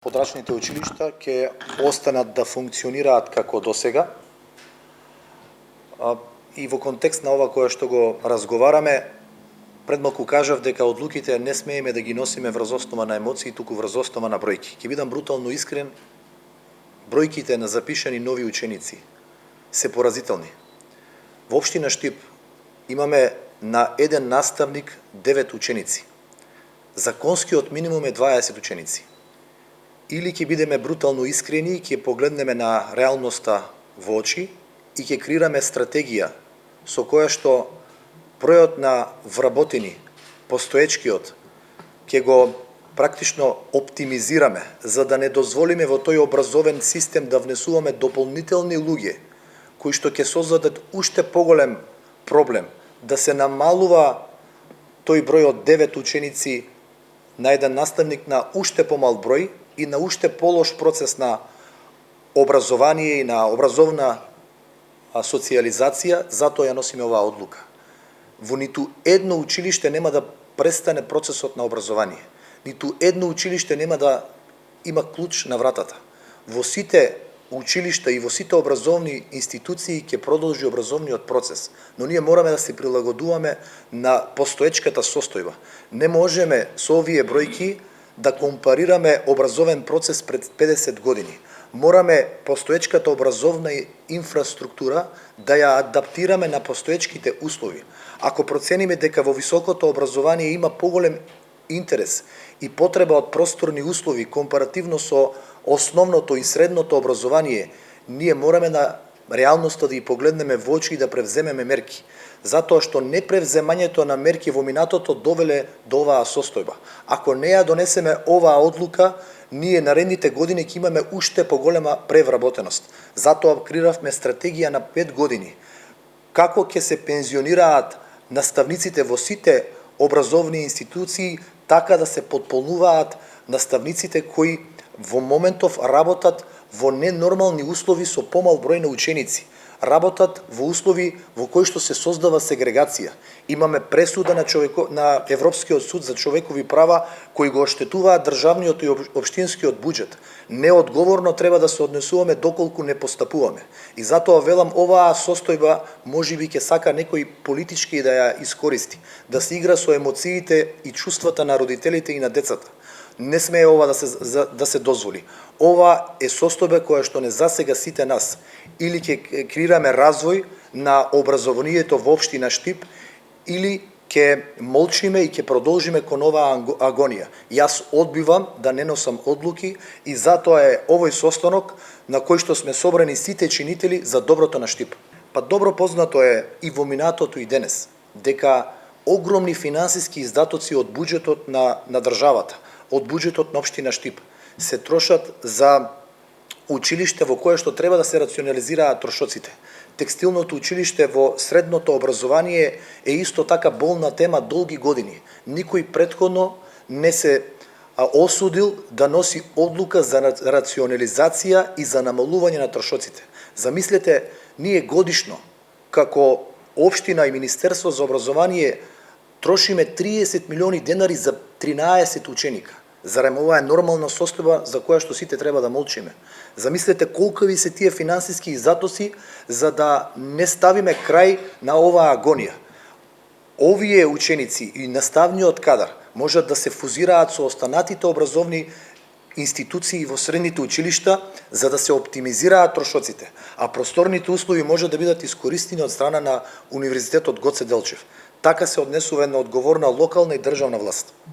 Подрачните училишта ќе останат да функционираат како досега. И во контекст на ова кое што го разговараме, пред малку кажав дека одлуките не смееме да ги носиме врз основа на емоции, туку врз основа на бројки. Ќе бидам брутално искрен, бројките на запишани нови ученици се поразителни. Во општина Штип имаме на еден наставник 9 ученици. Законскиот минимум е 20 ученици. Или ќе бидеме брутално искрени, ќе погледнеме на реалноста во очи и ќе креираме стратегија со која што бројот на вработени, постоечкиот, ќе го практично оптимизираме, за да не дозволиме во тој образовен систем да внесуваме дополнителни луѓе, кои што ќе создадат уште поголем проблем, да се намалува тој број од 9 ученици на еден наставник на уште помал број, и на уште полош процес на образование и на образовна социализација, затоа ја носиме оваа одлука. Во ниту едно училиште нема да престане процесот на образование. Ниту едно училиште нема да има клуч на вратата. Во сите училишта и во сите образовни институции ќе продолжи образовниот процес, но ние мораме да се прилагодуваме на постоечката состојба. Не можеме со овие бројки да компарираме образовен процес пред 50 години. Мораме постоечката образовна инфраструктура да ја адаптираме на постоечките услови. Ако процениме дека во високото образование има поголем интерес и потреба од просторни услови компаративно со основното и средното образование, ние мораме на реалноста да ја погледнеме во очи и да превземеме мерки. Затоа што непревземањето на мерки во минатото довеле до оваа состојба. Ако не ја донесеме оваа одлука, ние наредните години ќе имаме уште поголема превработеност. Затоа креиравме стратегија на 5 години. Како ќе се пензионираат наставниците во сите образовни институции, така да се потполнуваат наставниците кои во моментов работат во ненормални услови со помал број на ученици. Работат во услови во кои што се создава сегрегација. Имаме пресуда на Европскиот суд за човекови права кои го оштетуваат државниот и општинскиот буџет. Неодговорно треба да се однесуваме доколку не постапуваме. И затоа велам, оваа состојба можеби ќе сака некој политички да ја искористи, да се игра со емоциите и чувствата на родителите и на децата. Не смее ова да се дозволи. Ова е состојба која што не засега сите нас. Или ќе креираме развој на образованието во општина Штип, или ќе молчиме и ќе продолжиме кон оваа агонија. Јас одбивам да не носам одлуки и затоа е овој состанок на кој што сме собрани сите чинители за доброто на Штип. Па добро познато е и во минатото и денес дека огромни финансиски издатоци од буџетот на државата, од буџетот на општина Штип се трошат за училиште во кое што треба да се рационализираат трошоците. Текстилното училиште во средното образование е исто така болна тема долги години. Никој претходно не се осудил да носи одлука за рационализација и за намалување на трошоците. Замислете, ние годишно, како општина и Министерство за образование, трошиме 30 милиони денари за 13 ученика. Зарем ова е нормална состојба за која што сите треба да молчиме? Замислете колкави се тие финансиски издатоци за да не ставиме крај на оваа агонија. Овие ученици и наставниот кадар можат да се фузираат со останатите образовни институции во средните училишта за да се оптимизираат трошоците, а просторните услови можат да бидат искористени од страна на Универзитетот Гоце Делчев. Така се однесува една одговорна локална и државна власт.